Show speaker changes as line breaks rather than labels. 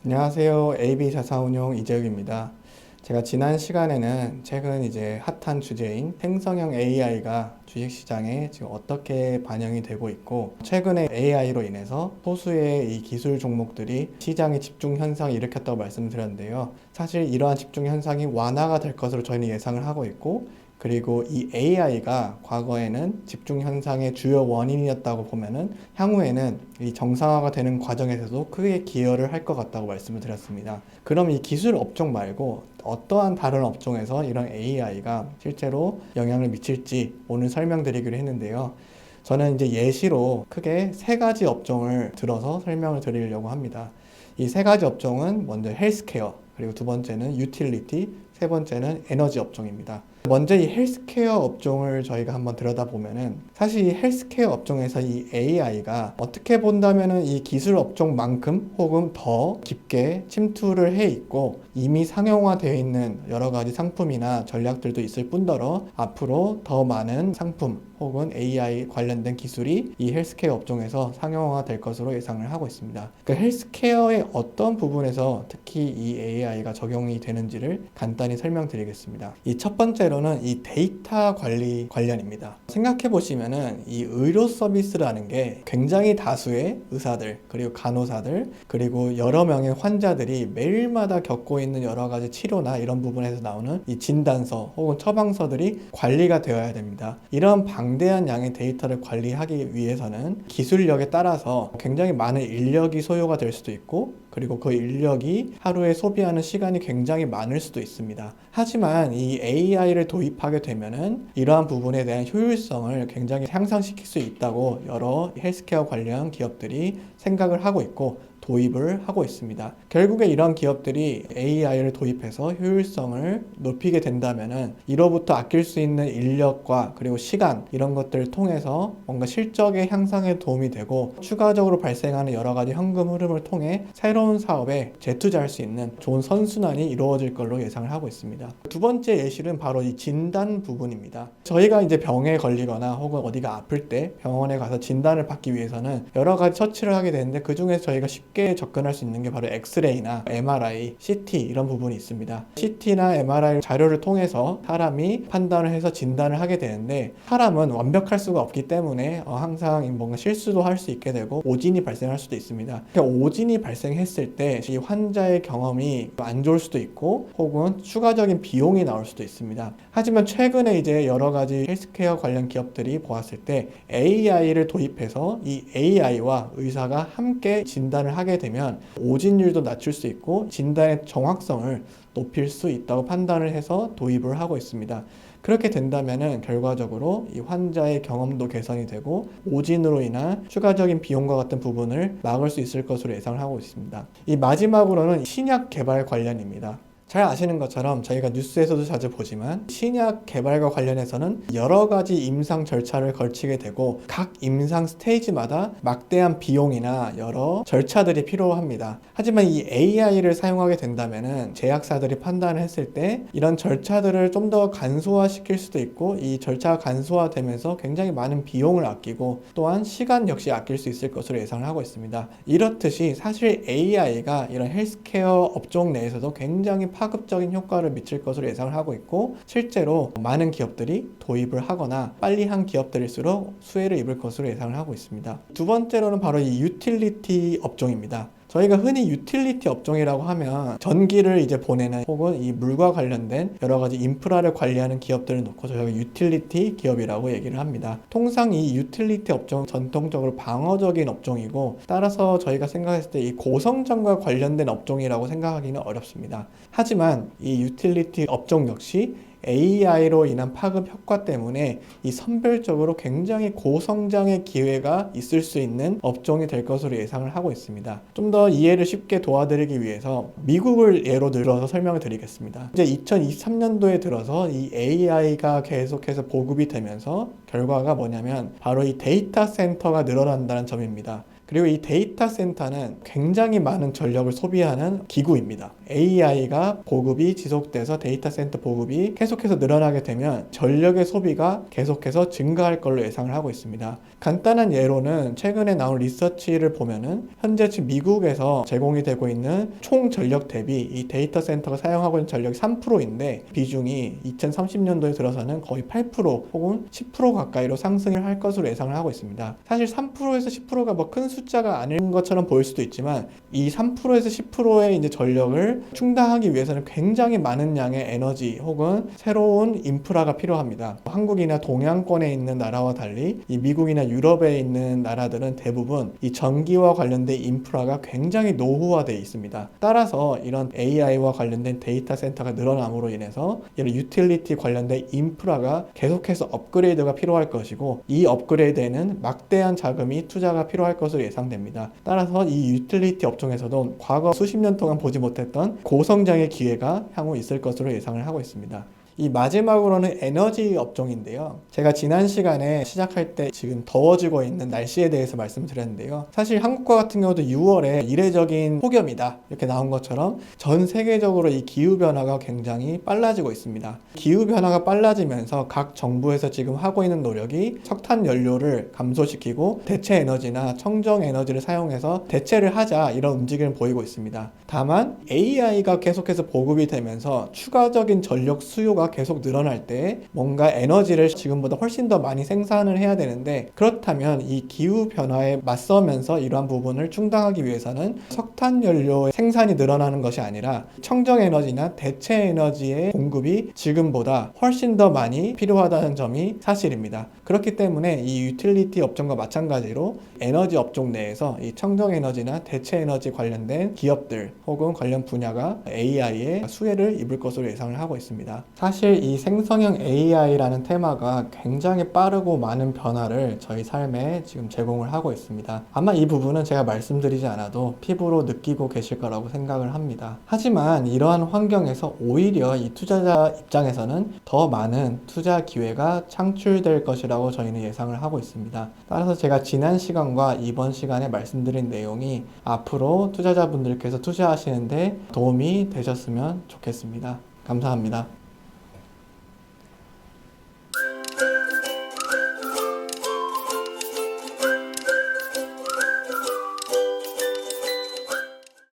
안녕하세요. AB자산운용 이재욱입니다. 제가 지난 시간에는 최근 이제 핫한 주제인 생성형 AI가 주식시장에 지금 어떻게 반영이 되고 있고, 최근에 AI로 인해서 소수의 이 기술 종목들이 시장의 집중 현상을 일으켰다고 말씀드렸는데요. 사실 이러한 집중 현상이 완화가 될 것으로 저희는 예상을 하고 있고, 그리고 이 AI가 과거에는 집중 현상의 주요 원인이었다고 보면은 향후에는 이 정상화가 되는 과정에서도 크게 기여를 할 것 같다고 말씀을 드렸습니다. 그럼 이 기술 업종 말고 어떠한 다른 업종에서 이런 AI가 실제로 영향을 미칠지 오늘 설명드리기로 했는데요. 저는 이제 예시로 크게 세 가지 업종을 들어서 설명을 드리려고 합니다. 이 세 가지 업종은 먼저 헬스케어, 그리고 두 번째는 유틸리티, 세 번째는 에너지 업종입니다. 먼저 이 헬스케어 업종을 저희가 한번 들여다보면은, 사실 이 헬스케어 업종에서 이 AI가 어떻게 본다면은 이 기술 업종만큼 혹은 더 깊게 침투를 해 있고, 이미 상용화되어 있는 여러 가지 상품이나 전략들도 있을 뿐더러 앞으로 더 많은 상품 혹은 AI 관련된 기술이 이 헬스케어 업종에서 상용화가 될 것으로 예상을 하고 있습니다. 그 헬스케어의 어떤 부분에서 특히 이 AI가 적용이 되는지를 간단히 설명드리겠습니다. 이 첫 번째로는 이 데이터 관리 관련입니다. 생각해 보시면은 이 의료 서비스라는 게 굉장히 다수의 의사들, 그리고 간호사들, 그리고 여러 명의 환자들이 매일마다 겪고 있는 여러 가지 치료나 이런 부분에서 나오는 이 진단서 혹은 처방서들이 관리가 되어야 됩니다. 이런 방대한 양의 데이터를 관리하기 위해서는 기술력에 따라서 굉장히 많은 인력이 소요가 될 수도 있고, 그리고 그 인력이 하루에 소비하는 시간이 굉장히 많을 수도 있습니다. 하지만 이 AI를 도입하게 되면은 이러한 부분에 대한 효율성을 굉장히 향상시킬 수 있다고 여러 헬스케어 관련 기업들이 생각을 하고 있고 도입을 하고 있습니다. 결국에 이런 기업들이 AI를 도입해서 효율성을 높이게 된다면은 이로부터 아낄 수 있는 인력과 그리고 시간, 이런 것들을 통해서 뭔가 실적의 향상에 도움이 되고, 추가적으로 발생하는 여러 가지 현금 흐름을 통해 새로운 사업에 재투자할 수 있는 좋은 선순환이 이루어질 걸로 예상을 하고 있습니다. 두 번째 예시는 바로 이 진단 부분입니다. 저희가 이제 병에 걸리거나 혹은 어디가 아플 때 병원에 가서 진단을 받기 위해서는 여러 가지 처치를 하게 되는데, 그 중에서 저희가 쉽게 접근할 수 있는 게 바로 엑스레이나 MRI, CT 이런 부분이 있습니다. CT나 MRI 자료를 통해서 사람이 판단을 해서 진단을 하게 되는데, 사람은 완벽할 수가 없기 때문에 항상 뭔가 실수도 할 수 있게 되고 오진이 발생할 수도 있습니다. 그러니까 오진이 발생했을 때 이 환자의 경험이 안 좋을 수도 있고 혹은 추가적인 비용이 나올 수도 있습니다. 하지만 최근에 이제 여러 가지 헬스케어 관련 기업들이 보았을 때 AI를 도입해서 이 AI와 의사가 함께 진단을 하게 되면 오진율도 낮출 수 있고 진단의 정확성을 높일 수 있다고 판단을 해서 도입을 하고 있습니다. 그렇게 된다면은 결과적으로 이 환자의 경험도 개선이 되고 오진으로 인한 추가적인 비용과 같은 부분을 막을 수 있을 것으로 예상을 하고 있습니다. 이 마지막으로는 신약 개발 관련입니다. 잘 아시는 것처럼 저희가 뉴스에서도 자주 보지만 신약 개발과 관련해서는 여러 가지 임상 절차를 거치게 되고 각 임상 스테이지마다 막대한 비용이나 여러 절차들이 필요합니다. 하지만 이 AI를 사용하게 된다면은 제약사들이 판단을 했을 때 이런 절차들을 좀 더 간소화시킬 수도 있고, 이 절차가 간소화되면서 굉장히 많은 비용을 아끼고 또한 시간 역시 아낄 수 있을 것으로 예상을 하고 있습니다. 이렇듯이 사실 AI가 이런 헬스케어 업종 내에서도 굉장히 파급적인 효과를 미칠 것으로 예상을 하고 있고, 실제로 많은 기업들이 도입을 하거나 빨리 한 기업들일수록 수혜를 입을 것으로 예상을 하고 있습니다. 두 번째로는 바로 이 유틸리티 업종입니다. 저희가 흔히 유틸리티 업종이라고 하면 전기를 이제 보내는 혹은 이 물과 관련된 여러 가지 인프라를 관리하는 기업들을 놓고 저희가 유틸리티 기업이라고 얘기를 합니다. 통상 이 유틸리티 업종은 전통적으로 방어적인 업종이고, 따라서 저희가 생각했을 때 이 고성장과 관련된 업종이라고 생각하기는 어렵습니다. 하지만 이 유틸리티 업종 역시 AI로 인한 파급 효과 때문에 이 선별적으로 굉장히 고성장의 기회가 있을 수 있는 업종이 될 것으로 예상을 하고 있습니다. 좀 더 이해를 쉽게 도와드리기 위해서 미국을 예로 들어서 설명을 드리겠습니다. 이제 2023년도에 들어서 이 AI가 계속해서 보급이 되면서 결과가 뭐냐면 바로 이 데이터 센터가 늘어난다는 점입니다. 그리고 이 데이터 센터는 굉장히 많은 전력을 소비하는 기구입니다. AI가 보급이 지속돼서 데이터 센터 보급이 계속해서 늘어나게 되면 전력의 소비가 계속해서 증가할 걸로 예상을 하고 있습니다. 간단한 예로는 최근에 나온 리서치를 보면은 현재 지금 미국에서 제공이 되고 있는 총 전력 대비 이 데이터 센터가 사용하고 있는 전력이 3%인데 비중이 2030년도에 들어서는 거의 8% 혹은 10% 가까이로 상승을 할 것으로 예상을 하고 있습니다. 사실 3%에서 10%가 뭐 큰 숫자가 아닌 것처럼 보일 수도 있지만 이 3%에서 10%의 이제 전력을 충당하기 위해서는 굉장히 많은 양의 에너지 혹은 새로운 인프라가 필요합니다. 한국이나 동양권에 있는 나라와 달리 이 미국이나 유럽에 있는 나라들은 대부분 이 전기와 관련된 인프라가 굉장히 노후화되어 있습니다. 따라서 이런 AI와 관련된 데이터 센터가 늘어남으로 인해서 이런 유틸리티 관련된 인프라가 계속해서 업그레이드가 필요할 것이고 이 업그레이드에는 막대한 자금이 투자가 필요할 것으로 예상됩니다. 따라서 이 유틸리티 업종에서도 과거 수십 년 동안 보지 못했던 고성장의 기회가 향후 있을 것으로 예상을 하고 있습니다. 이 마지막으로는 에너지 업종인데요. 제가 지난 시간에 시작할 때 지금 더워지고 있는 날씨에 대해서 말씀드렸는데요. 사실 한국과 같은 경우도 6월에 이례적인 폭염이다 이렇게 나온 것처럼 전 세계적으로 이 기후변화가 굉장히 빨라지고 있습니다. 기후변화가 빨라지면서 각 정부에서 지금 하고 있는 노력이 석탄 연료를 감소시키고 대체 에너지나 청정 에너지를 사용해서 대체를 하자 이런 움직임을 보이고 있습니다. 다만 AI가 계속해서 보급이 되면서 추가적인 전력 수요가 계속 늘어날 때 뭔가 에너지를 지금보다 훨씬 더 많이 생산을 해야 되는데 그렇다면 이 기후 변화에 맞서면서 이러한 부분을 충당하기 위해서는 석탄 연료의 생산이 늘어나는 것이 아니라 청정 에너지나 대체 에너지의 공급이 지금보다 훨씬 더 많이 필요하다는 점이 사실입니다. 그렇기 때문에 이 유틸리티 업종과 마찬가지로 에너지 업종 내에서 이 청정 에너지나 대체 에너지 관련된 기업들 혹은 관련 분야가 AI의 수혜를 입을 것으로 예상을 하고 있습니다. 사실 이 생성형 AI라는 테마가 굉장히 빠르고 많은 변화를 저희 삶에 지금 제공을 하고 있습니다. 아마 이 부분은 제가 말씀드리지 않아도 피부로 느끼고 계실 거라고 생각을 합니다. 하지만 이러한 환경에서 오히려 이 투자자 입장에서는 더 많은 투자 기회가 창출될 것이라고 저희는 예상을 하고 있습니다. 따라서 제가 지난 시간과 이번 시간에 말씀드린 내용이 앞으로 투자자분들께서 투자하시는데 도움이 되셨으면 좋겠습니다. 감사합니다.